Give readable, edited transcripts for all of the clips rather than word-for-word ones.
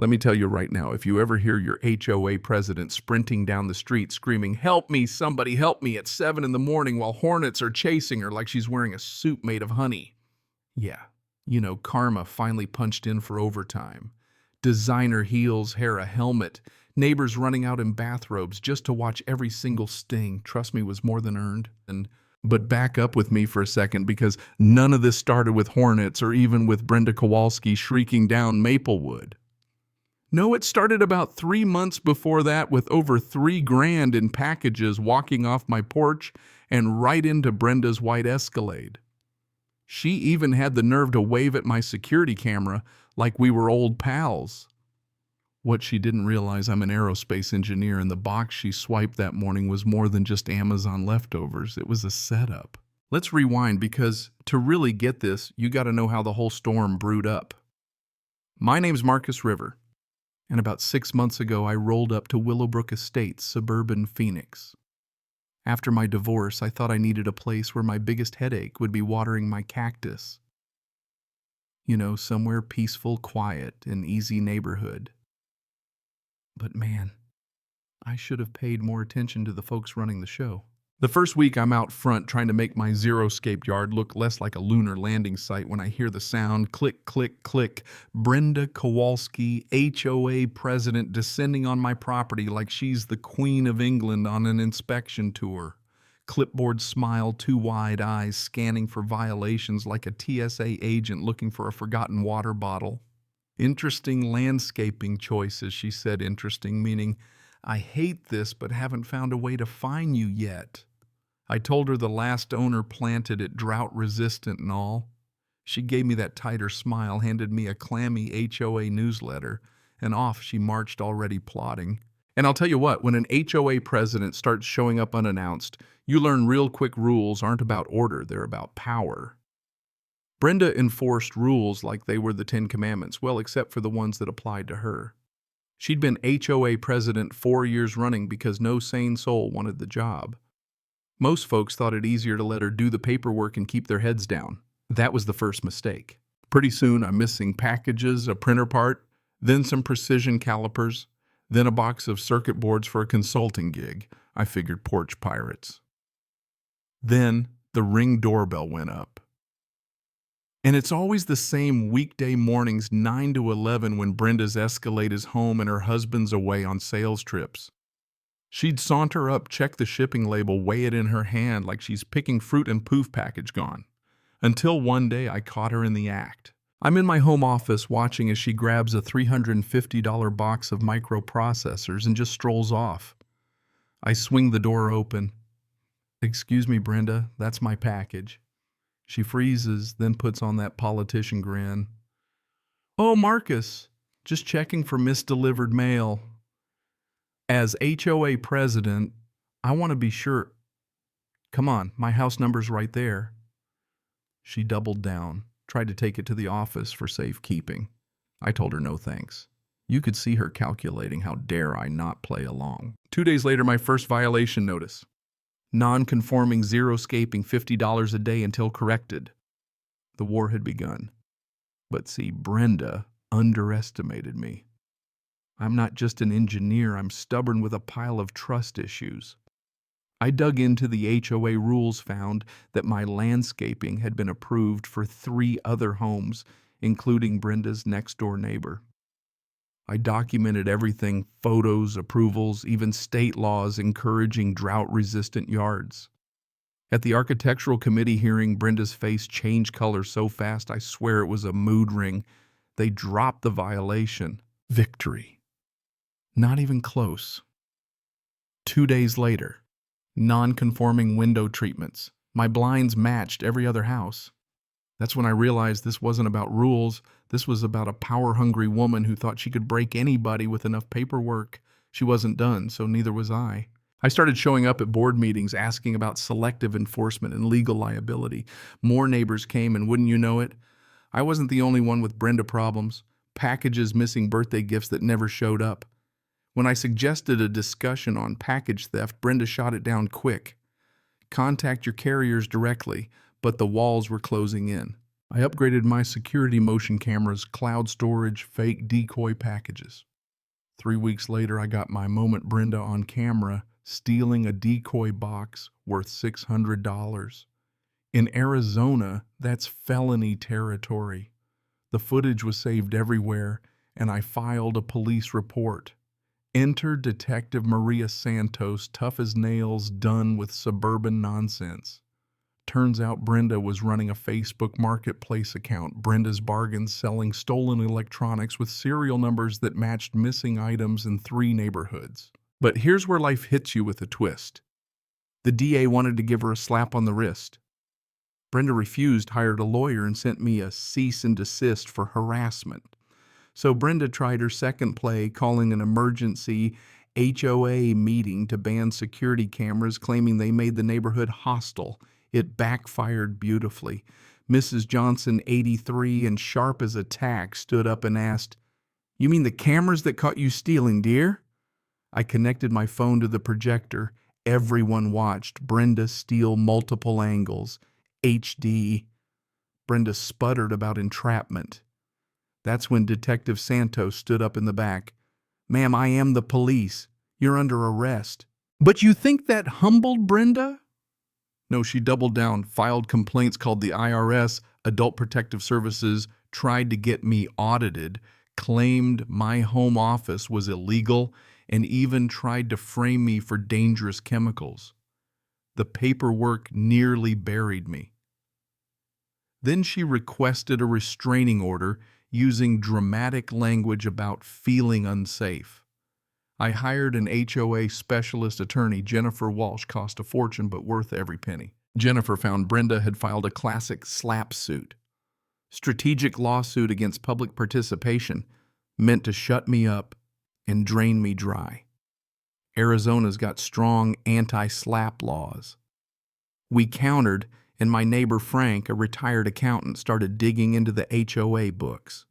Let me tell you right now, if you ever hear your HOA president sprinting down the street screaming, "Help me, somebody help me," at 7 in the morning while hornets are chasing her like she's wearing a suit made of honey. Yeah, karma finally punched in for overtime. Designer heels, hair a helmet, neighbors running out in bathrobes just to watch every single sting, trust me, was more than earned. But back up with me for a second, because none of this started with hornets or even with Brenda Kowalski shrieking down Maplewood. No, it started about 3 months before that with over $3,000 in packages walking off my porch and right into Brenda's white Escalade. She even had the nerve to wave at my security camera like we were old pals. What she didn't realize, I'm an aerospace engineer, and the box she swiped that morning was more than just Amazon leftovers. It was a setup. Let's rewind, because to really get this, you got to know how the whole storm brewed up. My name's Marcus River, and about 6 months ago I rolled up to Willowbrook Estates, suburban Phoenix. After my divorce, I thought I needed a place where my biggest headache would be watering my cactus. Somewhere peaceful, quiet, an easy neighborhood. But man, I should have paid more attention to the folks running the show. The first week I'm out front trying to make my zero-scape yard look less like a lunar landing site when I hear the sound, click, click, click, Brenda Kowalski, HOA president, descending on my property like she's the Queen of England on an inspection tour. Clipboard smile, two wide eyes scanning for violations like a TSA agent looking for a forgotten water bottle. Interesting landscaping choices, she said. Interesting, meaning, I hate this but haven't found a way to fine you yet. I told her the last owner planted it drought-resistant and all. She gave me that tighter smile, handed me a clammy HOA newsletter, and off she marched, already plotting. And I'll tell you what, when an HOA president starts showing up unannounced, you learn real quick rules aren't about order, they're about power. Brenda enforced rules like they were the 10 Commandments, well, except for the ones that applied to her. She'd been HOA president 4 years running because no sane soul wanted the job. Most folks thought it easier to let her do the paperwork and keep their heads down. That was the first mistake. Pretty soon, I'm missing packages, a printer part, then some precision calipers, then a box of circuit boards for a consulting gig. I figured porch pirates. Then the Ring doorbell went up. And it's always the same weekday mornings, 9 to 11, when Brenda's Escalade is home and her husband's away on sales trips. She'd saunter up, check the shipping label, weigh it in her hand like she's picking fruit, and poof, package gone. Until one day I caught her in the act. I'm in my home office watching as she grabs a $350 box of microprocessors and just strolls off. I swing the door open. "Excuse me, Brenda, that's my package." She freezes, then puts on that politician grin. "Oh, Marcus, just checking for misdelivered mail. As HOA president, I want to be sure. Come on, my house number's right there." She doubled down, tried to take it to the office for safekeeping. I told her no thanks. You could see her calculating, how dare I not play along. 2 days later, my first violation notice. Non-conforming, zero-scaping, $50 a day until corrected. The war had begun. But see, Brenda underestimated me. I'm not just an engineer, I'm stubborn with a pile of trust issues. I dug into the HOA rules, found that my landscaping had been approved for 3 other homes, including Brenda's next-door neighbor. I documented everything, photos, approvals, even state laws encouraging drought-resistant yards. At the architectural committee hearing, Brenda's face changed color so fast I swear it was a mood ring. They dropped the violation. Victory. Not even close. 2 days later, non-conforming window treatments. My blinds matched every other house. That's when I realized this wasn't about rules. This was about a power-hungry woman who thought she could break anybody with enough paperwork. She wasn't done, so neither was I. I started showing up at board meetings asking about selective enforcement and legal liability. More neighbors came, and wouldn't you know it, I wasn't the only one with Brenda problems. Packages missing birthday gifts that never showed up. When I suggested a discussion on package theft, Brenda shot it down quick. Contact your carriers directly, but the walls were closing in. I upgraded my security motion cameras, cloud storage, fake decoy packages. 3 weeks later, I got my moment Brenda on camera stealing a decoy box worth $600. In Arizona, that's felony territory. The footage was saved everywhere, and I filed a police report. Enter Detective Maria Santos, tough as nails, done with suburban nonsense. Turns out Brenda was running a Facebook marketplace account, Brenda's Bargains, selling stolen electronics with serial numbers that matched missing items in 3 neighborhoods. But here's where life hits you with a twist. The DA wanted to give her a slap on the wrist. Brenda refused, hired a lawyer, and sent me a cease and desist for harassment. So Brenda tried her second play, calling an emergency HOA meeting to ban security cameras, claiming they made the neighborhood hostile. It backfired beautifully. Mrs. Johnson, 83 and sharp as a tack, stood up and asked, "You mean the cameras that caught you stealing, dear?" I connected my phone to the projector. Everyone watched Brenda steal multiple angles. HD. Brenda sputtered about entrapment. That's when Detective Santos stood up in the back. "Ma'am, I am the police. You're under arrest." "But you think that humbled Brenda?" No, she doubled down, filed complaints, called the IRS, Adult Protective Services, tried to get me audited, claimed my home office was illegal, and even tried to frame me for dangerous chemicals. The paperwork nearly buried me. Then she requested a restraining order using dramatic language about feeling unsafe. I hired an HOA specialist attorney. Jennifer Walsh, cost a fortune but worth every penny. Jennifer found Brenda had filed a classic slap suit. Strategic lawsuit against public participation, meant to shut me up and drain me dry. Arizona's got strong anti-slap laws. We countered, and my neighbor Frank, a retired accountant, started digging into the HOA books.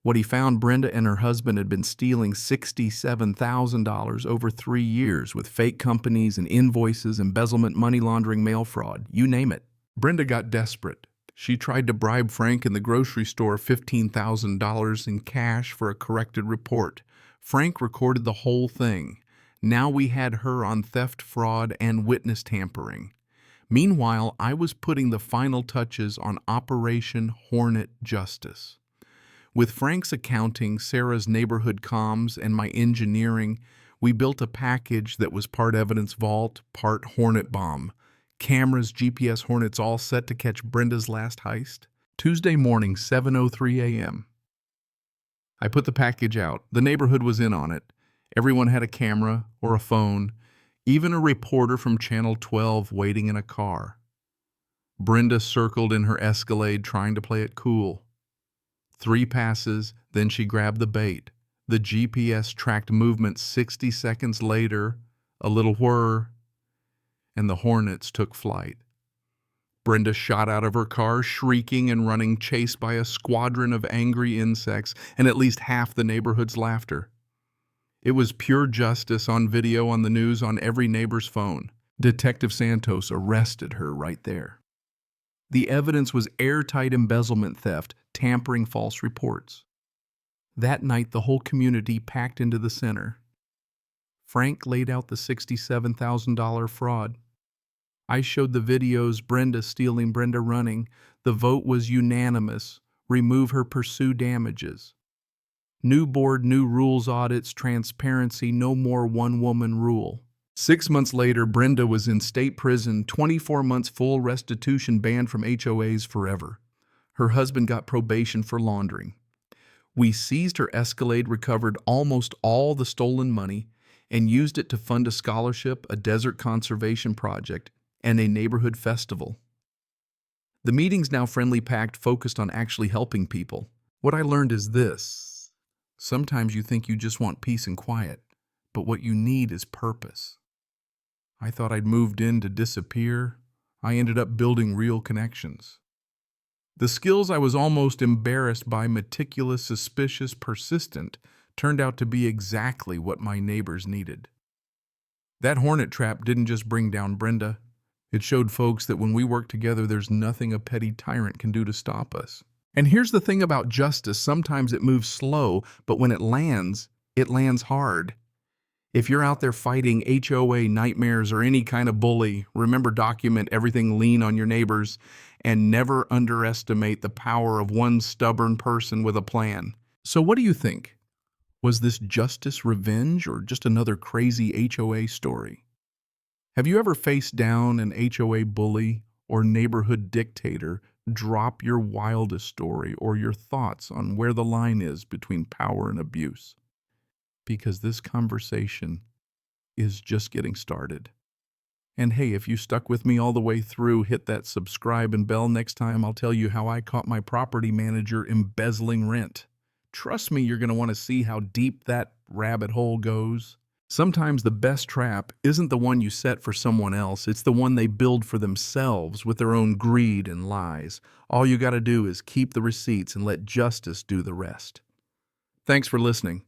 What he found, Brenda and her husband had been stealing $67,000 over 3 years with fake companies and invoices, embezzlement, money laundering, mail fraud, you name it. Brenda got desperate. She tried to bribe Frank in the grocery store $15,000 in cash for a corrected report. Frank recorded the whole thing. Now we had her on theft, fraud, and witness tampering. Meanwhile, I was putting the final touches on Operation Hornet Justice. With Frank's accounting, Sarah's neighborhood comms, and my engineering, we built a package that was part evidence vault, part Hornet bomb. Cameras, GPS Hornets, all set to catch Brenda's last heist. Tuesday morning, 7:03 a.m. I put the package out. The neighborhood was in on it. Everyone had a camera or a phone, even a reporter from Channel 12 waiting in a car. Brenda circled in her Escalade, trying to play it cool. 3 passes, then she grabbed the bait. The GPS tracked movement. 60 seconds later, a little whir, and the Hornets took flight. Brenda shot out of her car, shrieking and running, chased by a squadron of angry insects and at least half the neighborhood's laughter. It was pure justice, on video, on the news, on every neighbor's phone. Detective Santos arrested her right there. The evidence was airtight: embezzlement, theft, tampering, false reports. That night, the whole community packed into the center. Frank laid out the $67,000 fraud. I showed the videos, Brenda stealing, Brenda running. The vote was unanimous: remove her, pursue damages. New board, new rules, audits, transparency, no more one-woman rule. 6 months later, Brenda was in state prison, 24 months full restitution, banned from HOAs forever. Her husband got probation for laundering. We seized her Escalade, recovered almost all the stolen money, and used it to fund a scholarship, a desert conservation project, and a neighborhood festival. The meeting's now friendly, packed, focused on actually helping people. What I learned is this: sometimes you think you just want peace and quiet, but what you need is purpose. I thought I'd moved in to disappear. I ended up building real connections. The skills I was almost embarrassed by, meticulous, suspicious, persistent, turned out to be exactly what my neighbors needed. That Hornet trap didn't just bring down Brenda, It showed folks that when we work together, there's nothing a petty tyrant can do to stop us. And here's the thing about justice. Sometimes it moves slow, but when it lands hard. If you're out there fighting HOA nightmares or any kind of bully, remember, document everything, lean on your neighbors, and never underestimate the power of one stubborn person with a plan. So what do you think? Was this justice revenge or just another crazy HOA story? Have you ever faced down an HOA bully or neighborhood dictator? Drop your wildest story or your thoughts on where the line is between power and abuse, because this conversation is just getting started. And hey, if you stuck with me all the way through, hit that subscribe and bell. Next time I'll tell you how I caught my property manager embezzling rent. Trust me, you're going to want to see how deep that rabbit hole goes. Sometimes the best trap isn't the one you set for someone else, it's the one they build for themselves with their own greed and lies. All you got to do is keep the receipts and let justice do the rest. Thanks for listening.